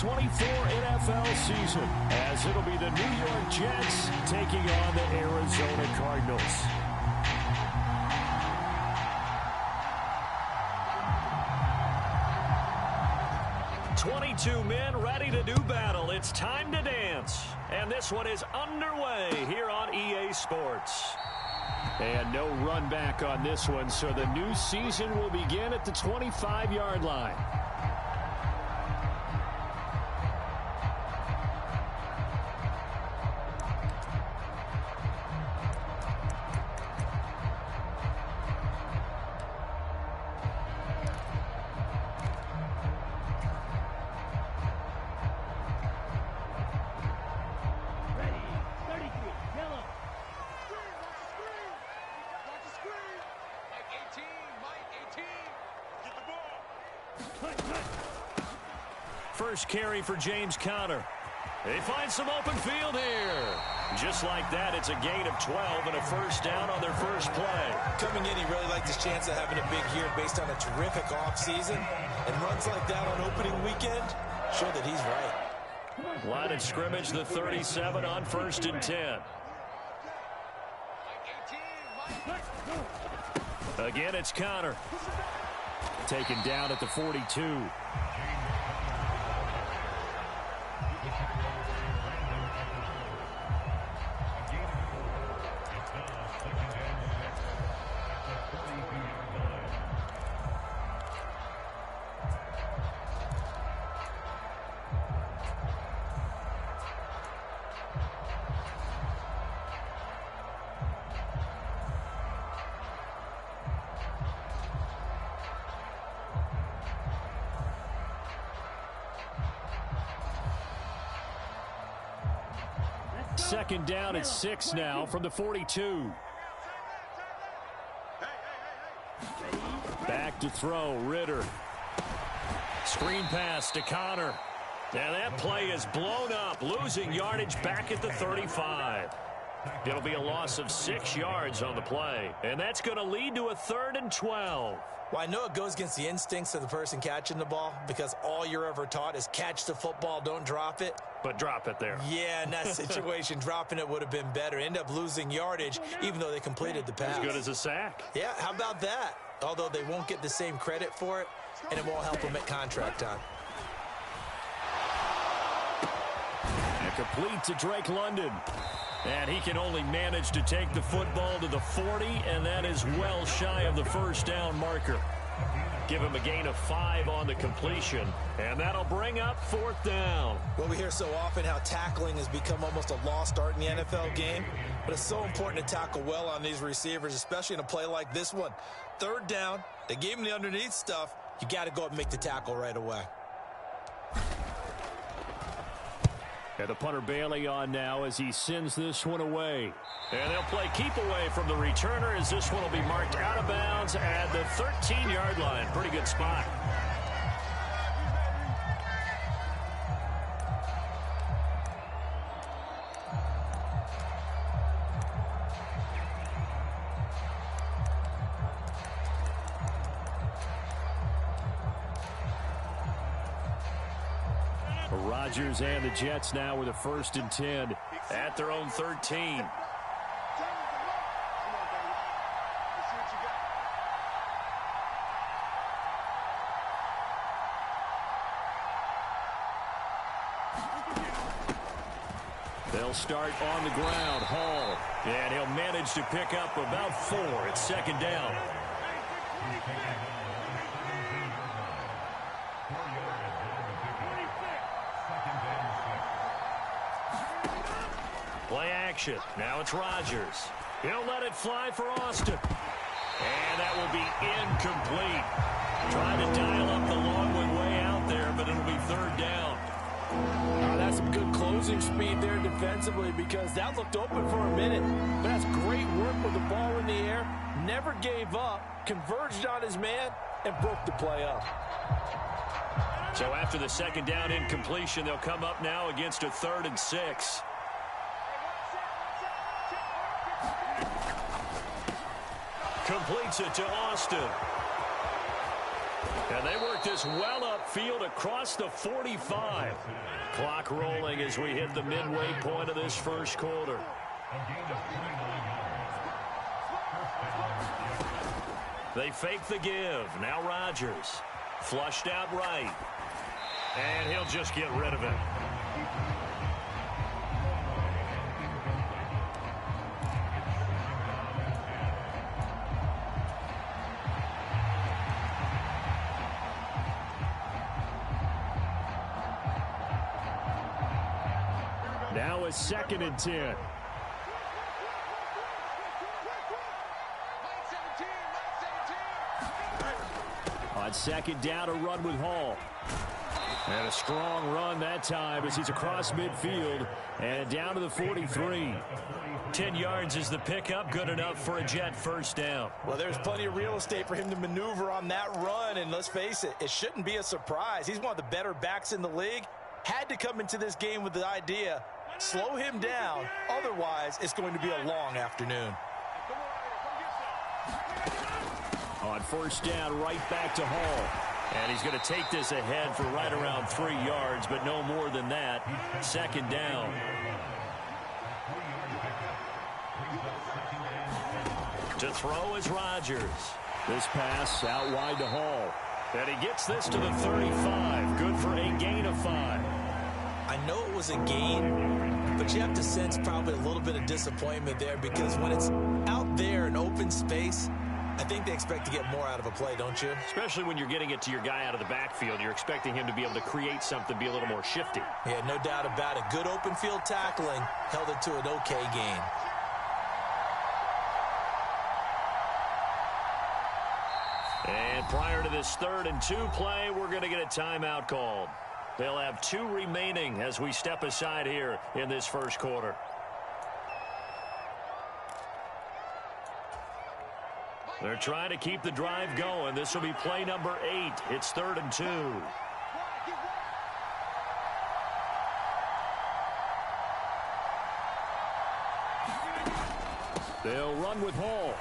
2024 NFL season, as it'll be the New York Jets taking on the Arizona Cardinals. Two men ready to do battle. It's time to dance. And this one is underway here on EA Sports. And no run back on this one, so the new season will begin at the 25-yard line. First carry for James Conner. They find some open field here. Just like that, it's a gain of 12 and a first down on their first play. Coming in, he really liked his chance of having a big year based on a terrific offseason. And runs like that on opening weekend show that he's right. Line of scrimmage, the 37 on 1st and 10. Again, it's Conner. Taken down at the 42. Second down at 6 now from the 42. Back to throw, Ritter. Screen pass to Conner. Now that play is blown up, losing yardage back at the 35. It'll be a loss of 6 yards on the play, and that's going to lead to a 3rd and 12. Well, I know it goes against the instincts of the person catching the ball because all you're ever taught is catch the football, don't drop it. But drop it there. Yeah, in that situation, dropping it would have been better. End up losing yardage, even though they completed the pass. As good as a sack. Yeah, how about that? Although they won't get the same credit for it, and it won't help them at contract time. And complete to Drake London. And he can only manage to take the football to the 40, and that is well shy of the first down marker. Give him a gain of 5 on the completion, and that'll bring up 4th down. Well, we hear so often how tackling has become almost a lost art in the NFL game, but it's so important to tackle well on these receivers, especially in a play like this one. 3rd down, they gave him the underneath stuff. You got to go up and make the tackle right away. And the punter Bailey on now as he sends this one away. And they'll play keep away from the returner as this one will be marked out of bounds at the 13-yard line. Pretty good spot. Rodgers and the Jets now with a 1st and 10 at their own 13. They'll start on the ground. Hall. And he'll manage to pick up about 4 at 2nd down. Play action. Now it's Rodgers. He'll let it fly for Austin. And that will be incomplete. Trying to dial up the long one way out there, but it'll be 3rd down. That's some good closing speed there defensively because that looked open for a minute. But that's great work with the ball in the air. Never gave up, converged on his man, and broke the play up. So after the 2nd down incompletion, they'll come up now against a 3rd and 6. Completes it to Austin. And they work this well upfield across the 45. Clock rolling as we hit the midway point of this first quarter. They fake the give. Now Rodgers. Flushed out right. And he'll just get rid of it. Now a 2nd and 10. On 2nd down, a run with Hall. And a strong run that time as he's across midfield and down to the 43. 10 yards is the pickup, good enough for a Jet first down. Well, there's plenty of real estate for him to maneuver on that run, and let's face it, it shouldn't be a surprise. He's one of the better backs in the league. Had to come into this game with the idea, slow him down, otherwise it's going to be a long afternoon. On 1st down, right back to Hall. And he's going to take this ahead for right around 3 yards, but no more than that. 2nd down. To throw is Rodgers. This pass out wide to Hall. And he gets this to the 35. Good for a gain of 5. I know it was a gain, but you have to sense probably a little bit of disappointment there because when it's out there in open space, I think they expect to get more out of a play, don't you? Especially when you're getting it to your guy out of the backfield. You're expecting him to be able to create something, be a little more shifty. Yeah, no doubt about it. Good open field tackling held it to an okay gain. And prior to this 3rd and 2 play, we're going to get a timeout called. They'll have 2 remaining as we step aside here in this first quarter. They're trying to keep the drive going. This will be play number 8. It's 3rd and 2. They'll run with Hall.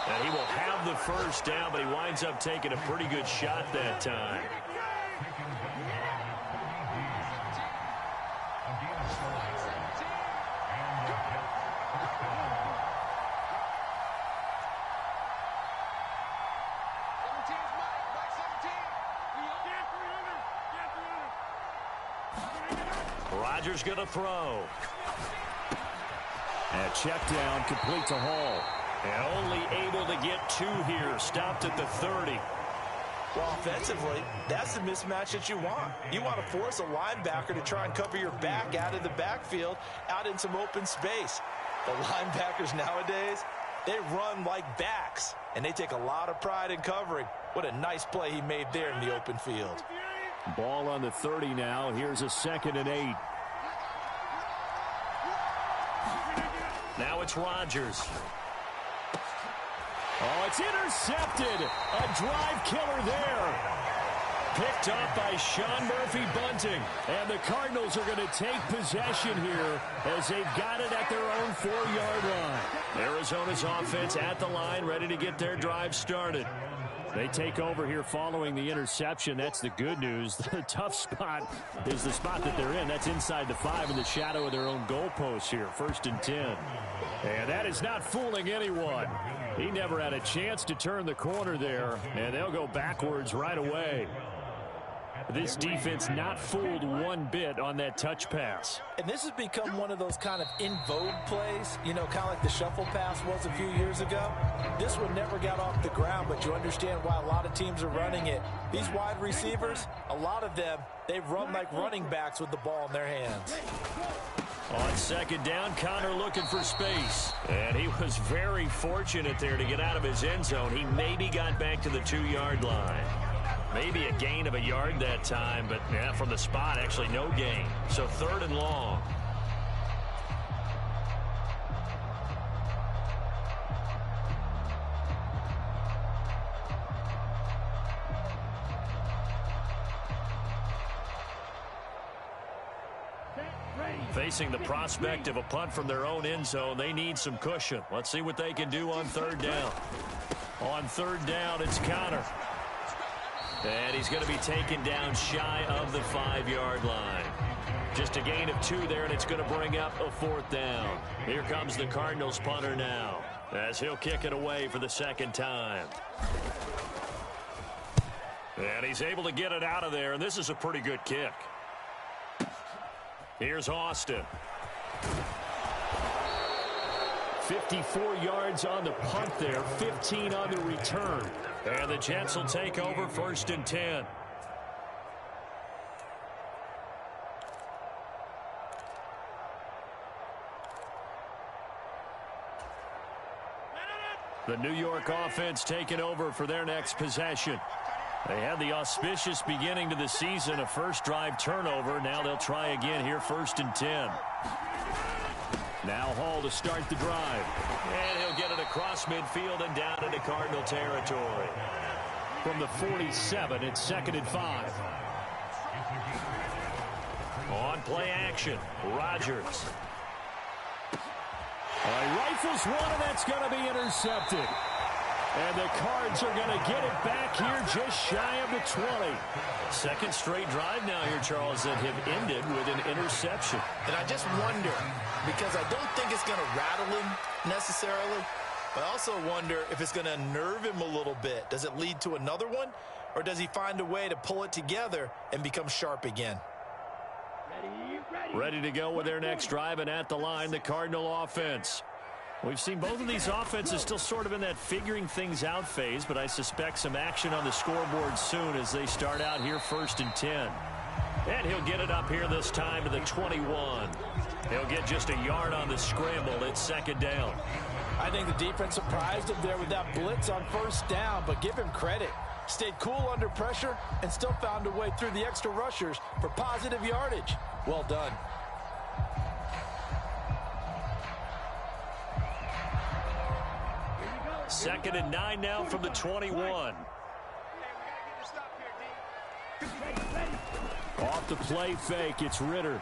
And he will have the first down, but he winds up taking a pretty good shot that time. Rodgers going to throw. And check down complete to Hall. And only able to get 2 here. Stopped at the 30. Well, offensively, that's the mismatch that you want. You want to force a linebacker to try and cover your back out of the backfield, out in some open space. The linebackers nowadays, they run like backs, and they take a lot of pride in covering. What a nice play he made there in the open field. Ball on the 30 now. Here's a 2nd and 8. Now it's Rodgers. Oh, it's intercepted. A drive killer there. Picked up by Sean Murphy-Bunting. And the Cardinals are going to take possession here as they've got it at their own 4-yard line. Arizona's offense at the line, ready to get their drive started. They take over here following the interception. That's the good news. The tough spot is the spot that they're in. That's inside the 5 in the shadow of their own goalpost here. 1st and 10. And that is not fooling anyone. He never had a chance to turn the corner there, and they'll go backwards right away. This defense not fooled one bit on that touch pass. And this has become one of those kind of in vogue plays, you know, kind of like the shuffle pass was a few years ago. This one never got off the ground, but you understand why a lot of teams are running it. These wide receivers, a lot of them, they run like running backs with the ball in their hands. On 2nd down, Connor looking for space. And he was very fortunate there to get out of his end zone. He maybe got back to the 2-yard line. Maybe a gain of a yard that time, but yeah, from the spot, actually no gain. So 3rd and long. Facing the prospect of a punt from their own end zone, they need some cushion. Let's see what they can do on 3rd down. On 3rd down, it's Connor. And he's going to be taken down shy of the 5-yard line. Just a gain of 2 there, and it's going to bring up a 4th down. Here comes the Cardinals punter now, as he'll kick it away for the 2nd time. And he's able to get it out of there, and this is a pretty good kick. Here's Austin. 54 yards on the punt there, 15 on the return. And the Jets will take over 1st and 10. The New York offense taking over for their next possession. They had the auspicious beginning to the season, a first drive turnover. Now they'll try again here, 1st and 10. Now Hall to start the drive. And he'll get it across midfield and down into Cardinal territory. From the 47, it's 2nd and 5. On play action, Rodgers. He rifles one, and that's going to be intercepted. And the Cards are going to get it back here just shy of the 20. Second straight drive now here, Charles, that have ended with an interception. And I just wonder, because I don't think it's going to rattle him necessarily, but I also wonder if it's going to nerve him a little bit. Does it lead to another one, or does he find a way to pull it together and become sharp again? Ready to go with their next drive, and at the line, the Cardinal offense. We've seen both of these offenses still sort of in that figuring things out phase, but I suspect some action on the scoreboard soon as they start out here 1st and 10. And he'll get it up here this time to the 21. He'll get just a yard on the scramble. It's 2nd down. I think the defense surprised him there with that blitz on 1st down, but give him credit. Stayed cool under pressure and still found a way through the extra rushers for positive yardage. Well done. Second and 9 now from the 21. Off the play fake, it's Ritter.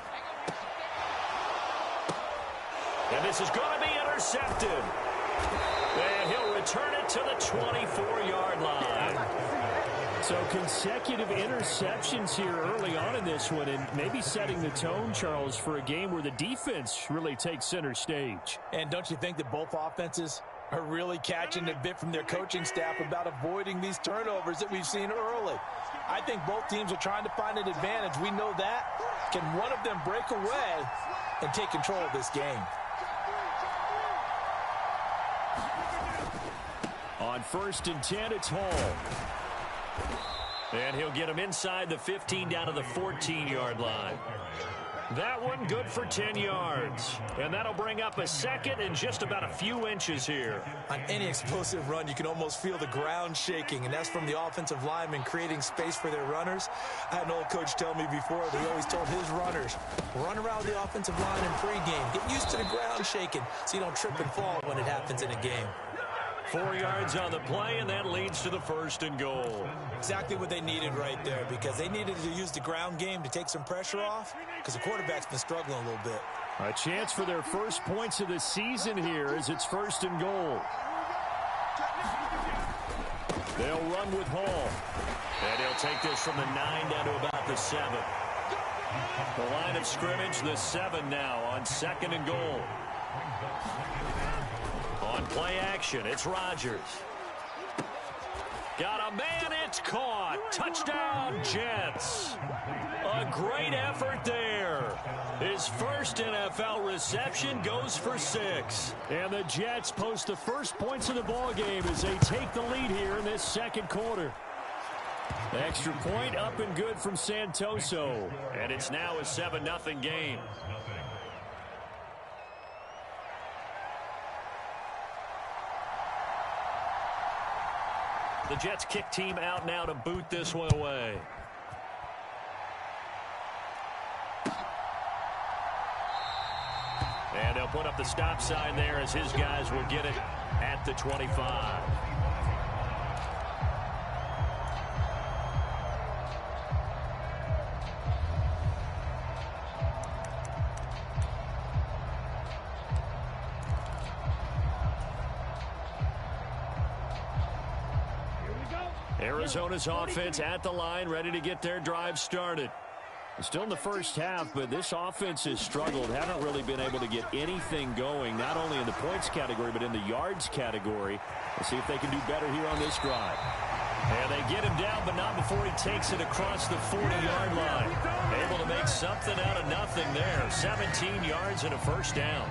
And this is going to be intercepted. And he'll return it to the 24-yard line. So consecutive interceptions here early on in this one, and maybe setting the tone, Charles, for a game where the defense really takes center stage. And don't you think that both offenses are really catching a bit from their coaching staff about avoiding these turnovers that we've seen early? I think both teams are trying to find an advantage. We know that. Can one of them break away and take control of this game? On 1st and 10, it's Hall. And he'll get him inside the 15 down to the 14-yard line. That one good for 10 yards. And that'll bring up a 2nd and just about a few inches here. On any explosive run, you can almost feel the ground shaking, and that's from the offensive linemen creating space for their runners. I had an old coach tell me before that he always told his runners, run around the offensive line in pregame. Get used to the ground shaking so you don't trip and fall when it happens in a game. 4 yards on the play, and that leads to the 1st and goal. Exactly what they needed right there, because they needed to use the ground game to take some pressure off, because the quarterback's been struggling a little bit. A chance for their first points of the season here as it's 1st and goal. They'll run with Hall. And he'll take this from the 9 down to about the 7. The line of scrimmage, the 7 now on 2nd and goal. On play action, it's Rodgers. Got a man, it's caught. Touchdown, Jets. A great effort there. His first NFL reception goes for 6. And the Jets post the first points of the ballgame as they take the lead here in this 2nd quarter. Extra point up and good from Santoso. And it's now a 7-0 game. The Jets kick team out now to boot this one away. And they'll put up the stop sign there as his guys will get it at the 25. Arizona's offense at the line, ready to get their drive started. Still in the first half, but this offense has struggled. Haven't really been able to get anything going, not only in the points category, but in the yards category. Let's see if they can do better here on this drive. And they get him down, but not before he takes it across the 40-yard line. Able to make something out of nothing there. 17 yards and a first down.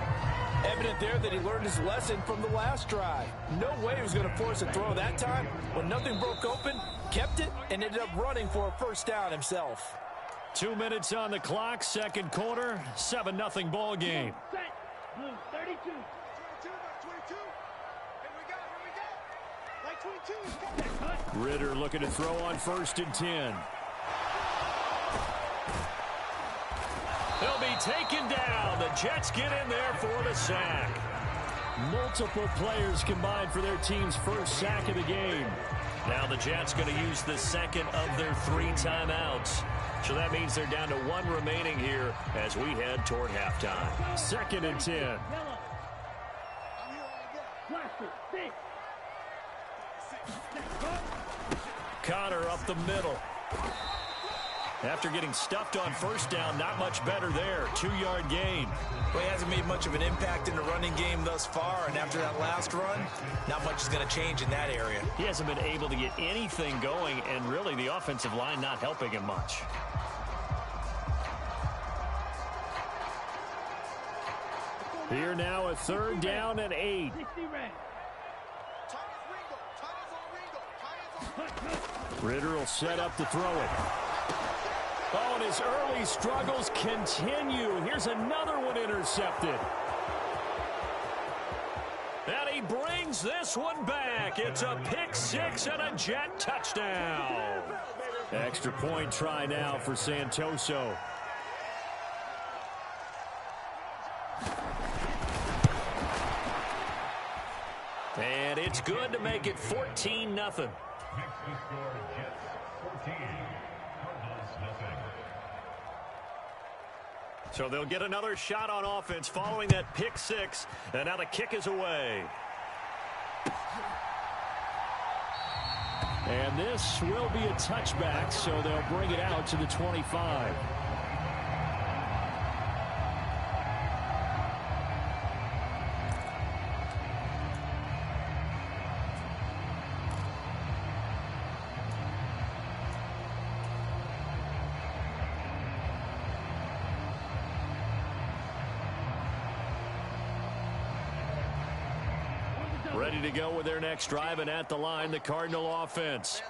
Evident there that he learned his lesson from the last drive. No way he was going to force a throw that time. When nothing broke open, kept it, and ended up running for a first down himself. 2 minutes on the clock, second quarter, 7-0 ball game. Blue, 32. 22, 22. Here we go. Like 22. Ritter looking to throw on 1st and 10. He'll be taken down. The Jets get in there for the sack. Multiple players combined for their team's first sack of the game. Now the Jets going to use the second of their 3 timeouts. So that means they're down to 1 remaining here as we head toward halftime. 2nd and 10. Connor up the middle. After getting stuffed on first down, not much better there. 2-yard gain. Well, he hasn't made much of an impact in the running game thus far, and after that last run, not much is going to change in that area. He hasn't been able to get anything going, and really the offensive line not helping him much. Here now, a 3rd down and 8. Ritter will set up to throw it. Oh, and his early struggles continue. Here's another one intercepted. And he brings this one back. It's a pick 6 and a Jet touchdown. Extra point try now for Santoso. And it's good to make it 14-0. So they'll get another shot on offense following that pick 6, and now the kick is away. And this will be a touchback, so they'll bring it out to the 25. Ready to go with their next drive, and at the line, the Cardinal offense.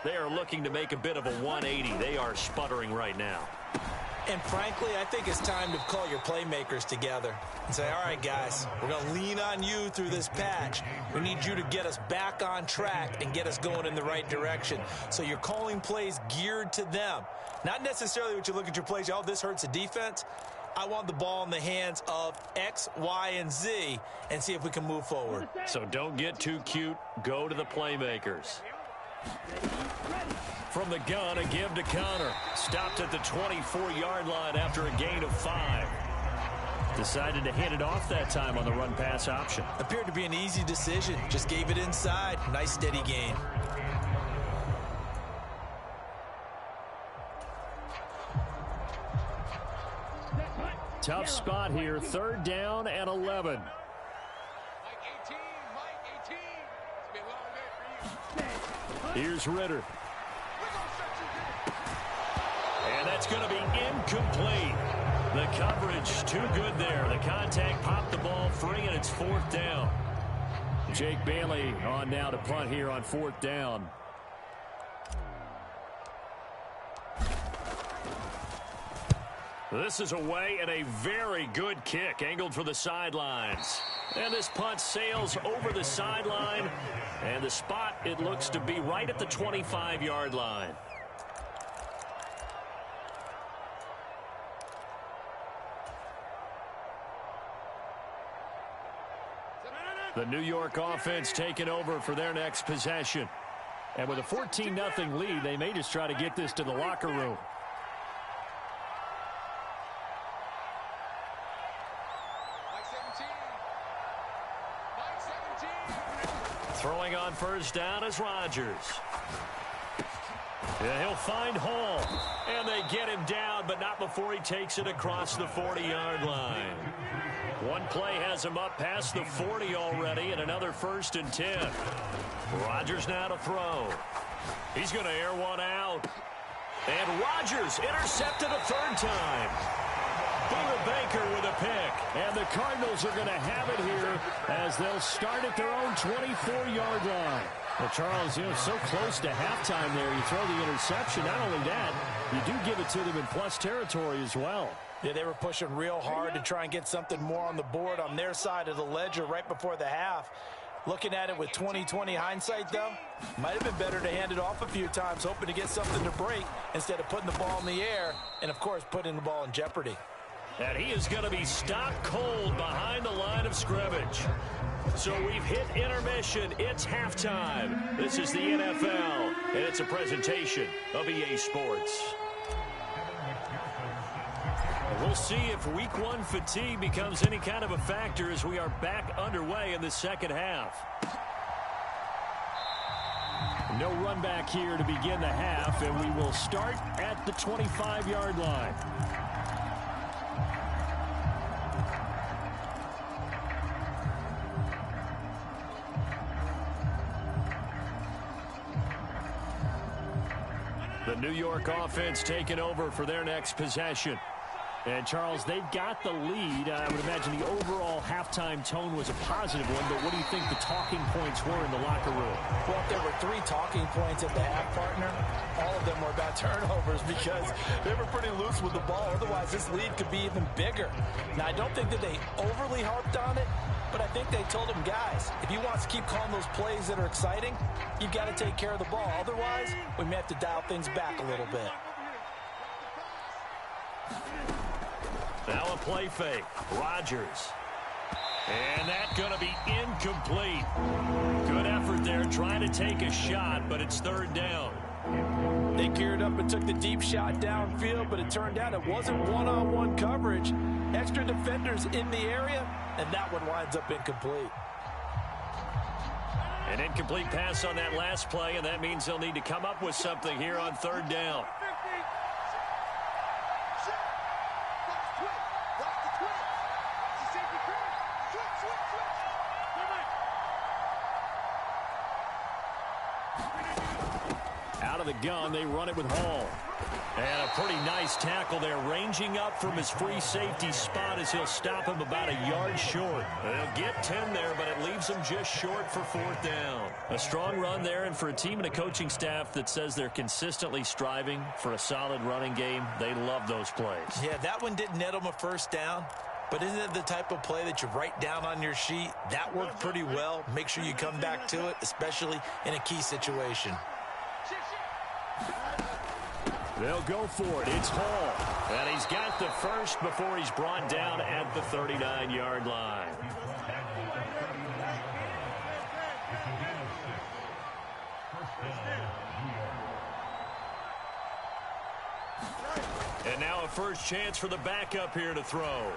They are looking to make a bit of a 180. They are sputtering right now. And frankly, I think it's time to call your playmakers together and say, all right, guys, we're going to lean on you through this patch. We need you to get us back on track and get us going in the right direction. So you're calling plays geared to them. Not necessarily what you look at your plays, oh, this hurts the defense. I want the ball in the hands of X, Y, and Z and see if we can move forward. So don't get too cute. Go to the playmakers. From the gun, a give to Connor. Stopped at the 24-yard line after a gain of 5. Decided to hand it off that time on the run-pass option. Appeared to be an easy decision. Just gave it inside. Nice, steady gain. Tough spot here. 3rd down and 11. Mike 18, Mike 18. It's been a long day for you. Here's Ritter. And that's going to be incomplete. The coverage too good there. The contact popped the ball free, and it's 4th down. Jake Bailey on now to punt here on 4th down. This is away, and a very good kick angled for the sidelines. And this punt sails over the sideline, and the spot, it looks to be right at the 25-yard line. The New York offense taking over for their next possession. And with a 14-0 lead, they may just try to get this to the locker room. Throwing on 1st down is Rodgers. Yeah, he'll find Hall. And they get him down, but not before he takes it across the 40-yard line. One play has him up past the 40 already, and another 1st and 10. Rodgers now to throw. He's going to air one out. And Rodgers intercepted a 3rd time. Buda Baker with a pick. And the Cardinals are going to have it here as they'll start at their own 24-yard line. Well, Charles, so close to halftime there. You throw the interception. Not only that, you do give it to them in plus territory as well. Yeah, they were pushing real hard to try and get something more on the board on their side of the ledger right before the half. Looking at it with 20/20 hindsight, though, might have been better to hand it off a few times, hoping to get something to break instead of putting the ball in the air and, of course, putting the ball in jeopardy. And he is going to be stopped cold behind the line of scrimmage. So we've hit intermission. It's halftime. This is the NFL, and it's a presentation of EA Sports. We'll see if week 1 fatigue becomes any kind of a factor as we are back underway in the second half. No run back here to begin the half, and we will start at the 25-yard line. The New York offense taking over for their next possession. And, Charles, they've got the lead. I would imagine the overall halftime tone was a positive one, but what do you think the talking points were in the locker room? Well, if there were 3 talking points at the half, partner, all of them were about turnovers because they were pretty loose with the ball. Otherwise, this lead could be even bigger. Now, I don't think that they overly harped on it, but I think they told them, guys, if you want to keep calling those plays that are exciting, you've got to take care of the ball. Otherwise, we may have to dial things back a little bit. Now a play fake. Rodgers. And that's going to be incomplete. Good effort there trying to take a shot, but it's 3rd down. They geared up and took the deep shot downfield, but it turned out it wasn't one-on-one coverage. Extra defenders in the area, and that one winds up incomplete. An incomplete pass on that last play, and that means they'll need to come up with something here on 3rd down. Out of the gun, they run it with Hall. And a pretty nice tackle there, ranging up from his free safety spot as he'll stop him about a yard short. They'll get 10 there, but it leaves them just short for 4th down. A strong run there, and for a team and a coaching staff that says they're consistently striving for a solid running game, they love those plays. Yeah, that one didn't net them a 1st down. But isn't it the type of play that you write down on your sheet? That worked pretty well. Make sure you come back to it, especially in a key situation. They'll go for it. It's Hall. And he's got the first before he's brought down at the 39-yard line. And now a first chance for the backup here to throw.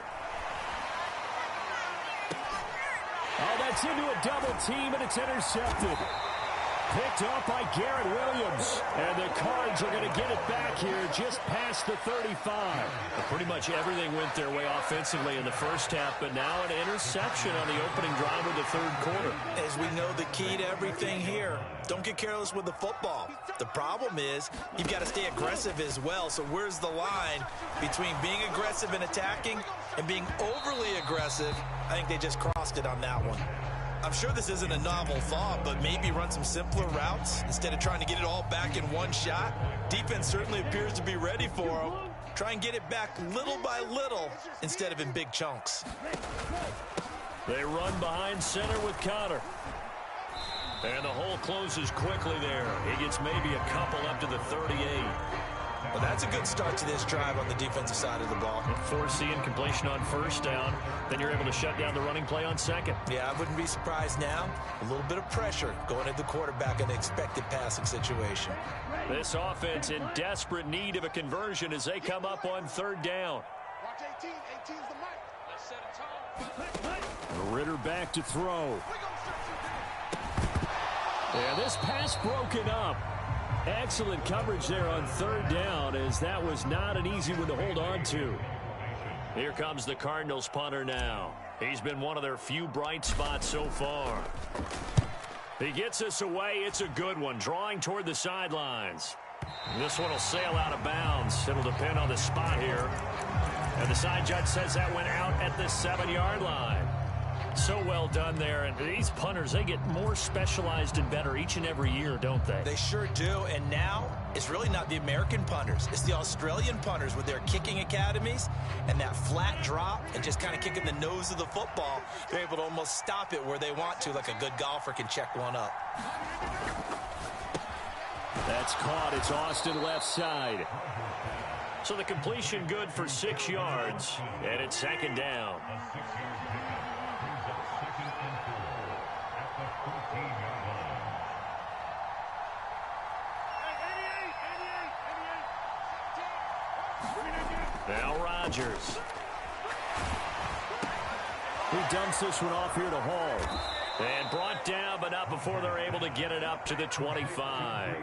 Oh, that's into a double team, and it's intercepted. Picked up by Garrett Williams. And the Cards are going to get it back here just past the 35. Well, pretty much everything went their way offensively in the first half, but now an interception on the opening drive of the 3rd quarter. As we know, the key to everything here, don't get careless with the football. The problem is you've got to stay aggressive as well. So where's the line between being aggressive and attacking and being overly aggressive? I think they just crossed it on that one. I'm sure this isn't a novel thought, but maybe run some simpler routes instead of trying to get it all back in one shot. Defense certainly appears to be ready for them. Try and get it back little by little instead of in big chunks. They run behind center with Connor. And the hole closes quickly there. He gets maybe a couple up to the 38. Well, that's a good start to this drive on the defensive side of the ball. Forcing completion on 1st down. Then you're able to shut down the running play on 2nd. Yeah, I wouldn't be surprised now. A little bit of pressure going at the quarterback in an expected passing situation. This offense in desperate need of a conversion as they come up on 3rd down. Watch 18. 18's the mic. Let's set a tone. Ritter back to throw. And this pass broken up. Excellent coverage there on third down, as that was not an easy one to hold on to. Here comes the Cardinals punter now. He's been one of their few bright spots so far. He gets us away. It's a good one, drawing toward the sidelines. This one will sail out of bounds. It'll depend on the spot here. And the side judge says that went out at the 7-yard line. So well done there. And these punters, they get more specialized and better each and every year, don't they? They sure do. And now it's really not the American punters. It's the Australian punters with their kicking academies and that flat drop and just kind of kicking the nose of the football. They're able to almost stop it where they want to, like a good golfer can check one up. That's caught. It's Austin left side. So the completion good for 6 yards. And it's second down. Now Rodgers. He dumps this one off here to Hall. And brought down, but not before they're able to get it up to the 25.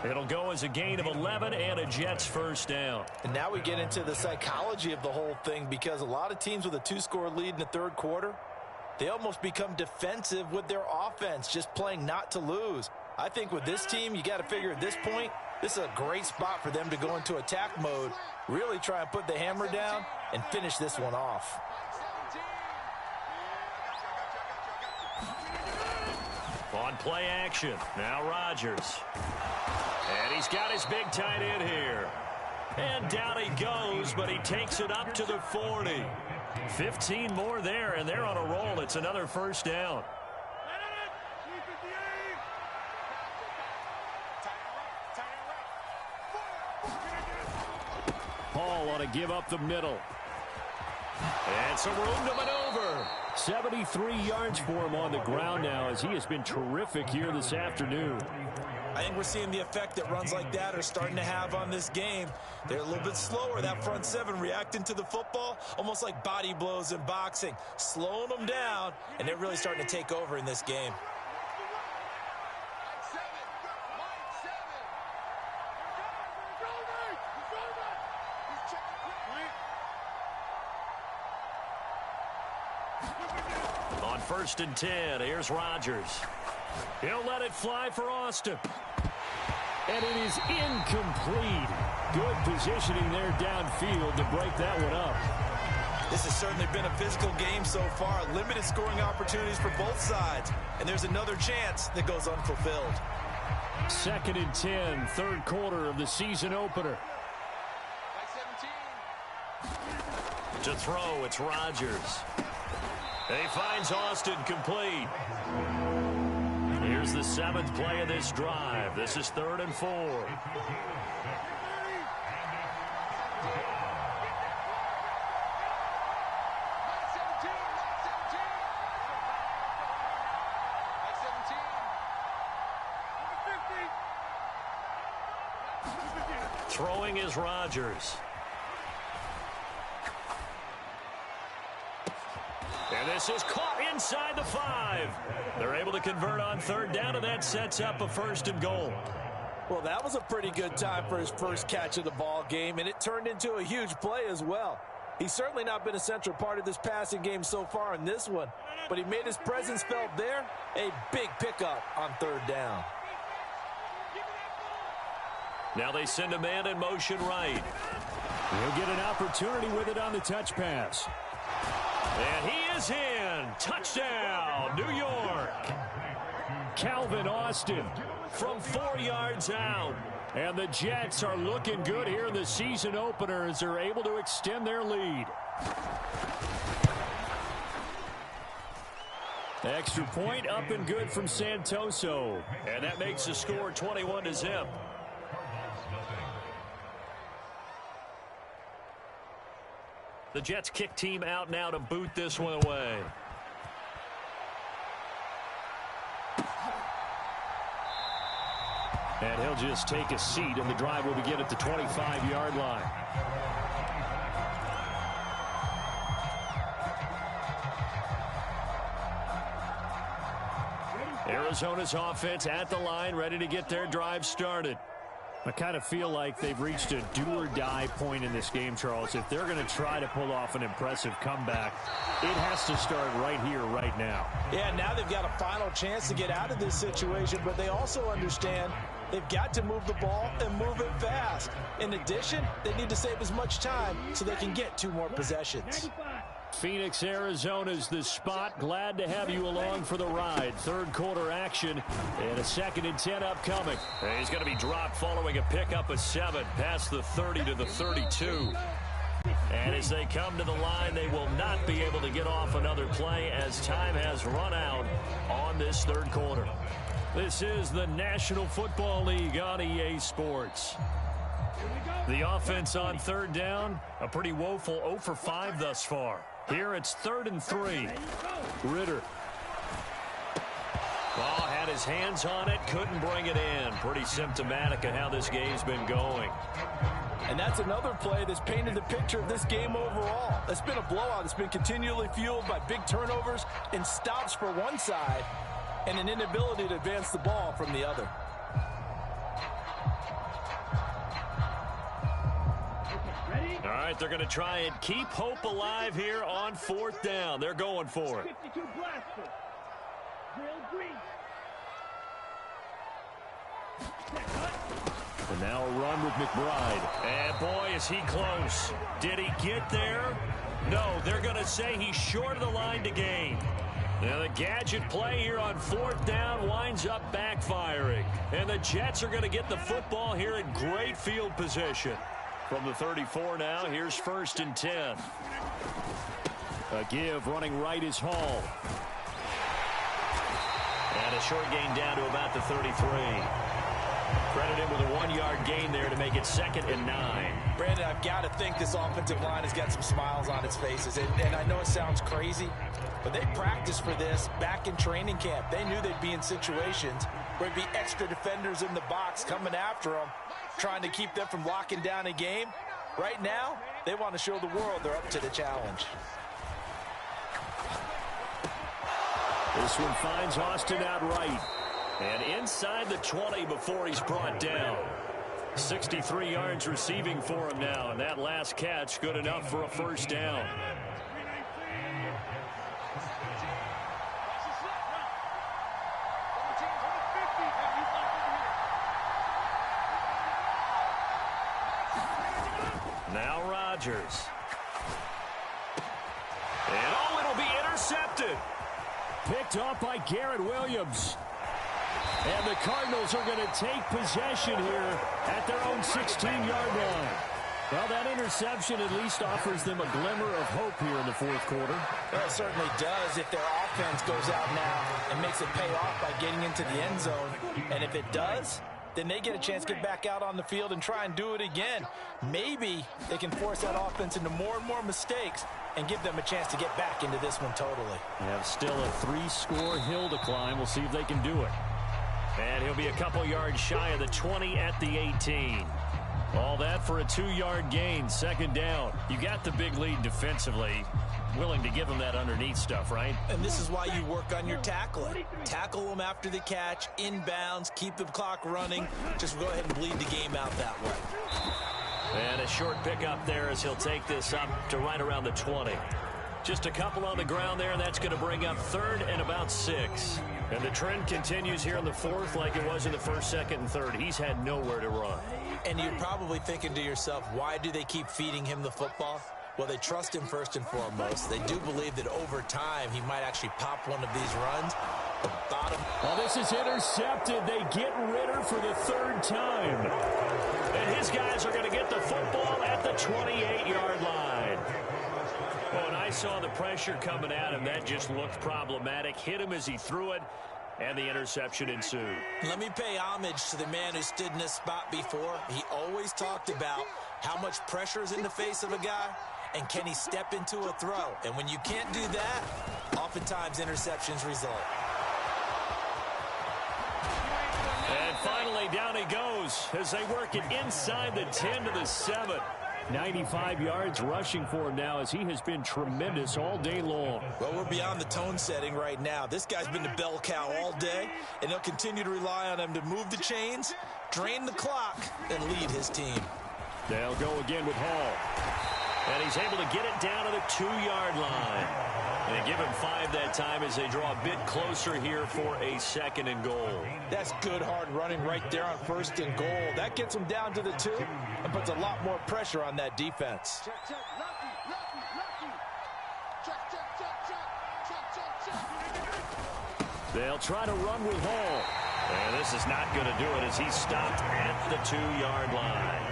It'll go as a gain of 11 and a Jets first down. And now we get into the psychology of the whole thing, because a lot of teams with a 2-score lead in the third quarter, they almost become defensive with their offense, just playing not to lose. I think with this team, you got to figure at this point, this is a great spot for them to go into attack mode, really try and put the hammer down and finish this one off. On play action, now Rodgers. And he's got his big tight end here. And down he goes, but he takes it up to the 40. 15 more there, and they're on a roll. It's another first down. Paul on a give up the middle. And some room to maneuver. 73 yards for him on the ground now, as he has been terrific here this afternoon. I think we're seeing the effect that runs like that are starting to have on this game. They're a little bit slower, that front seven, reacting to the football, almost like body blows in boxing, slowing them down, and they're really starting to take over in this game. On 1st and 10, here's Rodgers. He'll let it fly for Austin. And it is incomplete. Good positioning there downfield to break that one up. This has certainly been a physical game so far. Limited scoring opportunities for both sides. And there's another chance that goes unfulfilled. 2nd and 10, third quarter of the season opener. To throw, it's Rodgers. He finds Austin complete. Here's the 7th play of this drive. This is 3rd and 4. Throwing is Rodgers. And this is caught inside the 5. They're able to convert on 3rd down, and that sets up a 1st and goal. Well, that was a pretty good time for his first catch of the ball game, and it turned into a huge play as well. He's certainly not been a central part of this passing game so far in this one, but he made his presence felt there. A big pickup on 3rd down. Now they send a man in motion right. He'll get an opportunity with it on the touch pass. And he is in. Touchdown, New York. Calvin Austin from 4 yards out. And the Jets are looking good here in the season opener as they're able to extend their lead. Extra point up and good from Santoso. And that makes the score 21-0. The Jets kick team out now to boot this one away. And he'll just take a seat, and the drive will begin at the 25-yard line. Arizona's offense at the line, ready to get their drive started. I kind of feel like they've reached a do-or-die point in this game, Charles. If they're going to try to pull off an impressive comeback, it has to start right here, right now. Yeah, now they've got a final chance to get out of this situation, but they also understand they've got to move the ball and move it fast. In addition, they need to save as much time so they can get 2 more possessions. Phoenix, Arizona's the spot. Glad to have you along for the ride. Third quarter action and a 2nd and 10 upcoming. He's going to be dropped following a pickup of 7 past the 30 to the 32. And as they come to the line, they will not be able to get off another play as time has run out on this third quarter. This is the National Football League on EA Sports. The offense on third down, a pretty woeful 0 for 5 thus far. Here it's 3rd and 3. Ritter. Ball had his hands on it, couldn't bring it in. Pretty symptomatic of how this game's been going. And that's another play that's painted the picture of this game overall. It's been a blowout. It's been continually fueled by big turnovers and stops for one side and an inability to advance the ball from the other. All right, they're going to try and keep hope alive here on 4th down. They're going for it. And now a run with McBride. And boy, is he close. Did he get there? No, they're going to say he's short of the line to gain. Now the gadget play here on 4th down winds up backfiring. And the Jets are going to get the football here in great field position. From the 34 now, here's 1st and 10. A give running right is Hall. And a short gain down to about the 33. Credit him with a 1-yard gain there to make it 2nd and 9. Brandon, I've got to think this offensive line has got some smiles on its faces. And I know it sounds crazy, but they practiced for this back in training camp. They knew they'd be in situations where there'd be extra defenders in the box coming after them, trying to keep them from locking down a game. Right now, they want to show the world they're up to the challenge. This one finds Austin outright. And inside the 20 before he's brought down. 63 yards receiving for him now. And that last catch good enough for a 1st down. Now Rodgers. And oh, it'll be intercepted. Picked off by Garrett Williams. And the Cardinals are going to take possession here at their own 16-yard line. Well, that interception at least offers them a glimmer of hope here in the 4th quarter. Well, it certainly does if their offense goes out now and makes it pay off by getting into the end zone. And if it does, then they get a chance to get back out on the field and try and do it again. Maybe they can force that offense into more and more mistakes and give them a chance to get back into this one totally. They have still a 3-score hill to climb. We'll see if they can do it. And he'll be a couple yards shy of the 20 at the 18. All that for a 2-yard gain, 2nd down. You got the big lead defensively. Willing to give them that underneath stuff, right? And this is why you work on your tackling. Tackle them after the catch, inbounds, keep the clock running. Just go ahead and bleed the game out that way. And a short pickup there as he'll take this up to right around the 20. Just a couple on the ground there, and that's going to bring up 3rd and about 6. And the trend continues here in the 4th like it was in the 1st, 2nd, and 3rd. He's had nowhere to run. And you're probably thinking to yourself, why do they keep feeding him the football? Well, they trust him first and foremost. They do believe that over time he might actually pop one of these runs. The bottom. Well, this is intercepted. They get Ritter for the 3rd time. And his guys are going to get the football at the 28-yard line. Well, when I saw the pressure coming at him, that just looked problematic. Hit him as he threw it, and the interception ensued. Let me pay homage to the man who stood in this spot before. He always talked about how much pressure is in the face of a guy, and can he step into a throw? And when you can't do that, oftentimes interceptions result. And finally, down he goes as they work it inside the 10 to the 7. 95 yards rushing for him now as he has been tremendous all day long. Well, we're beyond the tone setting right now. This guy's been the bell cow all day, and they'll continue to rely on him to move the chains, drain the clock, and lead his team. They'll go again with Hall. And he's able to get it down to the 2-yard line. And they give him 5 that time as they draw a bit closer here for a 2nd and goal. That's good hard running right there on 1st and goal. That gets them down to the 2 and puts a lot more pressure on that defense. Check, lucky. Check. They'll try to run with Hall. And this is not going to do it as he's stopped at the 2-yard line.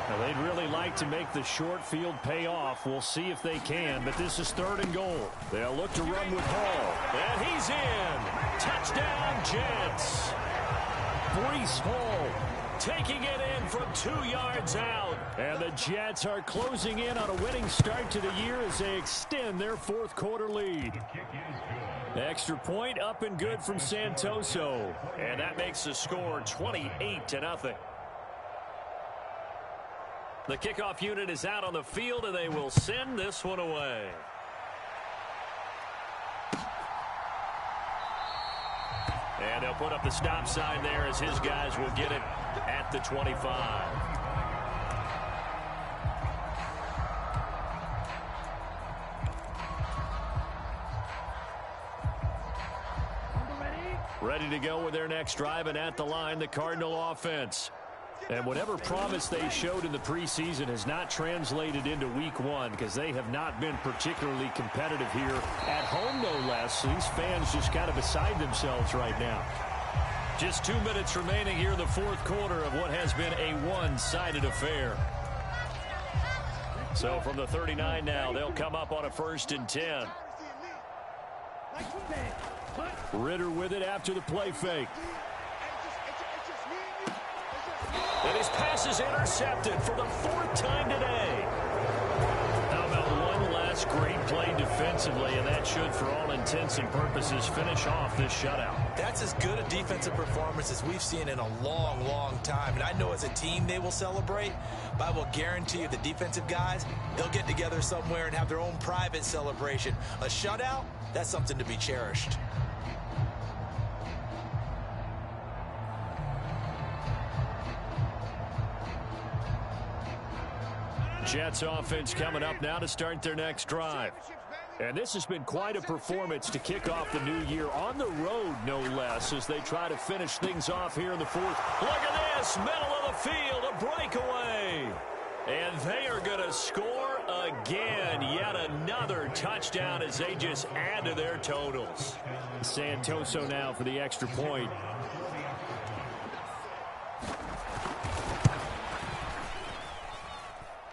Now, they'd really like to make the short field pay off. We'll see if they can, but this is 3rd and goal. They'll look to run with Hall. And he's in. Touchdown, Jets. Breece Hall taking it in from 2 yards out. And the Jets are closing in on a winning start to the year as they extend their 4th quarter lead. Extra point up and good from Santoso. And that makes the score 28-0. The kickoff unit is out on the field, and they will send this one away. And they'll put up the stop sign there as his guys will get it at the 25. Ready to go with their next drive, and at the line, the Cardinal offense. And whatever promise they showed in the preseason has not translated into week 1 because they have not been particularly competitive here at home, no less. These fans just kind of beside themselves right now. Just 2 minutes remaining here in the 4th quarter of what has been a one-sided affair. So from the 39 now, they'll come up on a 1st and 10. Ritter with it after the play fake. And his pass is intercepted for the 4th time today. How about one last great play defensively, and that should, for all intents and purposes, finish off this shutout. That's as good a defensive performance as we've seen in a long, long time. And I know as a team they will celebrate, but I will guarantee you the defensive guys, they'll get together somewhere and have their own private celebration. A shutout, that's something to be cherished. Jets offense coming up now to start their next drive. And this has been quite a performance to kick off the new year on the road, no less, as they try to finish things off here in the 4th. Look at this, middle of the field, a breakaway. And they are going to score again. Yet another touchdown as they just add to their totals. Santoso now for the extra point.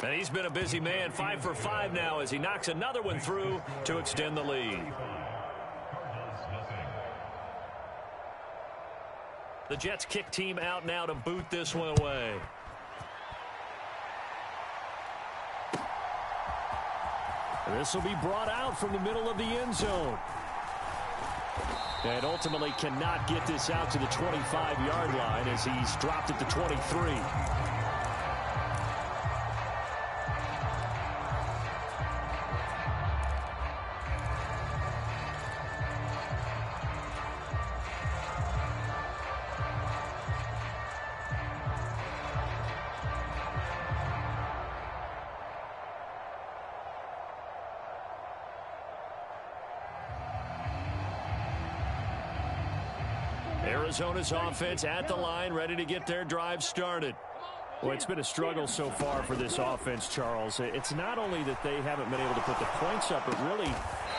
And he's been a busy man, 5 for 5 now as he knocks another one through to extend the lead. The Jets kick team out now to boot this one away. And this will be brought out from the middle of the end zone. And ultimately cannot get this out to the 25-yard line as he's dropped at the 23. Arizona's offense at the line, ready to get their drive started. Well, it's been a struggle so far for this offense, Charles. It's not only that they haven't been able to put the points up, but really,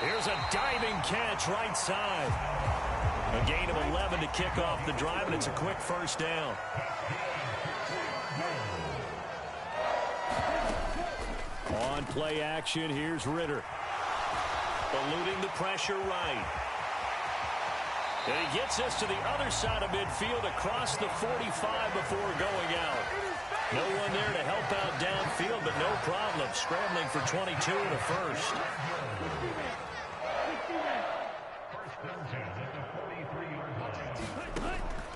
here's a diving catch right side. A gain of 11 to kick off the drive, and it's a quick 1st down. On play action, here's Ritter. Eluding the pressure right. And he gets us to the other side of midfield across the 45 before going out. No one there to help out downfield, but no problem. Scrambling for 22 and a 1st.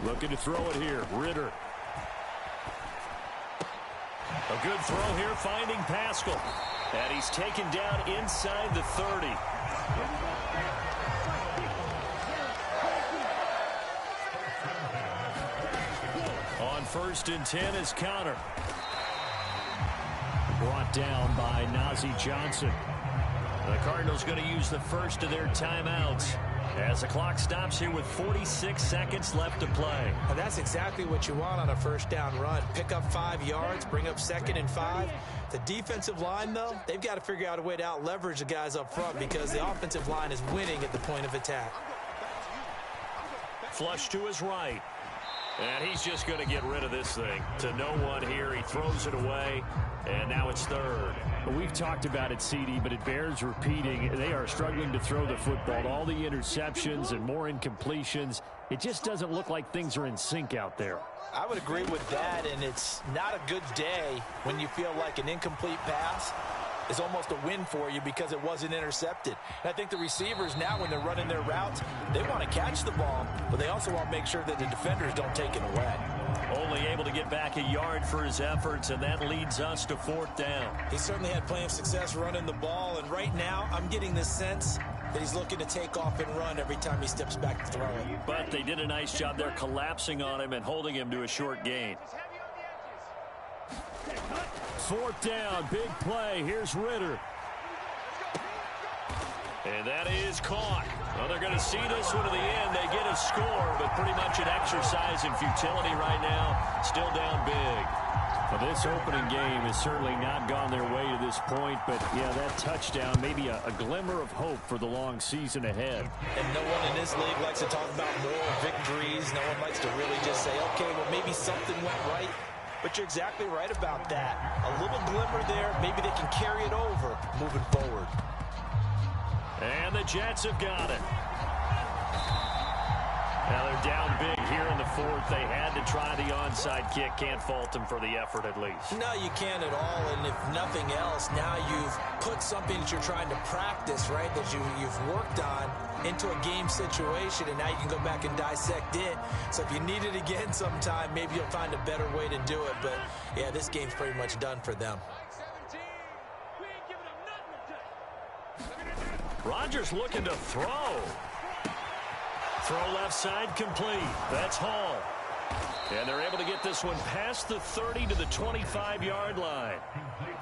Looking to throw it here. Ritter. A good throw here, finding Pascal. And he's taken down inside the 30. On 1st and 10 is Connor. Brought down by Nazeeh Johnson. The Cardinals going to use the first of their timeouts as the clock stops here with 46 seconds left to play. And that's exactly what you want on a first down run. Pick up 5 yards, bring up 2nd and 5. The defensive line, though, they've got to figure out a way to out-leverage the guys up front because the offensive line is winning at the point of attack. Flush to his right. And he's just going to get rid of this thing. To no one here. He throws it away. And now it's 3rd. We've talked about it, CD, but it bears repeating. They are struggling to throw the football. All the interceptions and more incompletions. It just doesn't look like things are in sync out there. I would agree with that, and it's not a good day when you feel like an incomplete pass is almost a win for you because it wasn't intercepted. And I think the receivers now, when they're running their routes, they want to catch the ball, but they also want to make sure that the defenders don't take it away. Only able to get back a yard for his efforts, and that leads us to 4th down. He certainly had plenty of success running the ball, and right now I'm getting this sense that he's looking to take off and run every time he steps back to throw it. But they did a nice job there collapsing on him and holding him to a short gain. 4th down, big play. Here's Ridder. And that is caught. Well, they're going to see this one to the end. They get a score, but pretty much an exercise in futility right now. Still down big. Well, this opening game has certainly not gone their way to this point, but, yeah, that touchdown, maybe a glimmer of hope for the long season ahead. And no one in this league likes to talk about moral victories. No one likes to really just say, okay, well, maybe something went right. But you're exactly right about that. A little glimmer there. Maybe they can carry it over moving forward. And the Jets have got it. Now they're down big here in the 4th. They had to try the onside kick. Can't fault them for the effort at least. No, you can't at all. And if nothing else, now you've put something that you're trying to practice, right, that you've worked on into a game situation, and now you can go back and dissect it. So if you need it again sometime, maybe you'll find a better way to do it. But, yeah, this game's pretty much done for them. Rodgers looking to throw. Throw left side complete. That's Hall. And they're able to get this one past the 30 to the 25-yard line.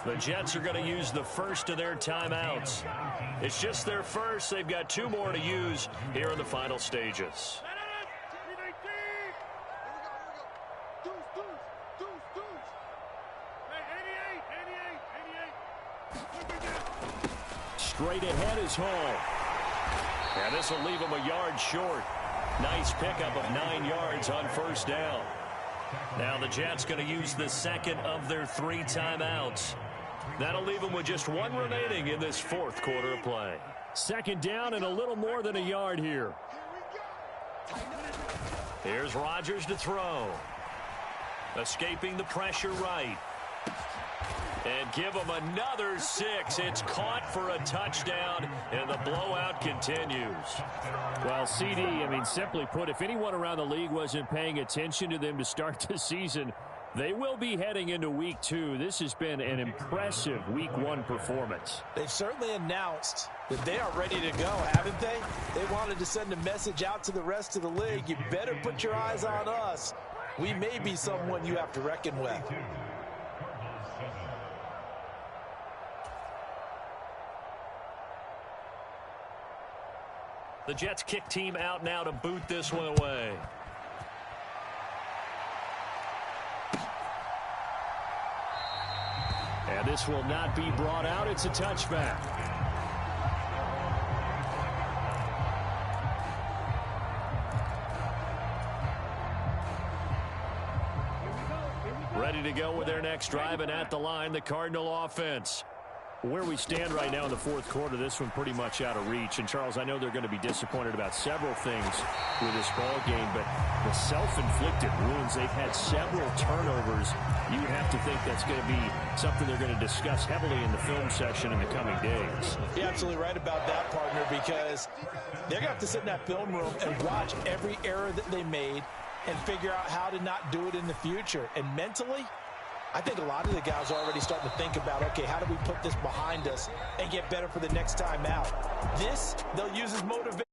The Jets are going to use the first of their timeouts. It's just their first. They've got 2 more to use here in the final stages. Straight ahead is Hall. And this will leave him a yard short. Nice pickup of 9 yards on 1st down. Now the Jets going to use the second of their 3 timeouts. That'll leave them with just 1 remaining in this 4th quarter of play. 2nd down and a little more than a yard here. Here's Rodgers to throw. Escaping the pressure right. And give him another 6. It's caught for a touchdown, and the blowout continues. Well, CD, I mean, simply put, if anyone around the league wasn't paying attention to them to start the season, they will be heading into Week 2. This has been an impressive Week 1 performance. They've certainly announced that they are ready to go, haven't they? They wanted to send a message out to the rest of the league. You better put your eyes on us. We may be someone you have to reckon with. The Jets kick team out now to boot this one away. And this will not be brought out. It's a touchback. Ready to go with their next drive, and at the line, the Cardinal offense. Where we stand right now in the 4th quarter, this one pretty much out of reach. And, Charles, I know they're going to be disappointed about several things with this ball game, but the self-inflicted wounds, they've had several turnovers. You would have to think that's going to be something they're going to discuss heavily in the film session in the coming days. You're absolutely right about that, partner, because they're going to have to sit in that film room and watch every error that they made and figure out how to not do it in the future. And mentally, I think a lot of the guys are already starting to think about, okay, how do we put this behind us and get better for the next time out? This, they'll use as motivation.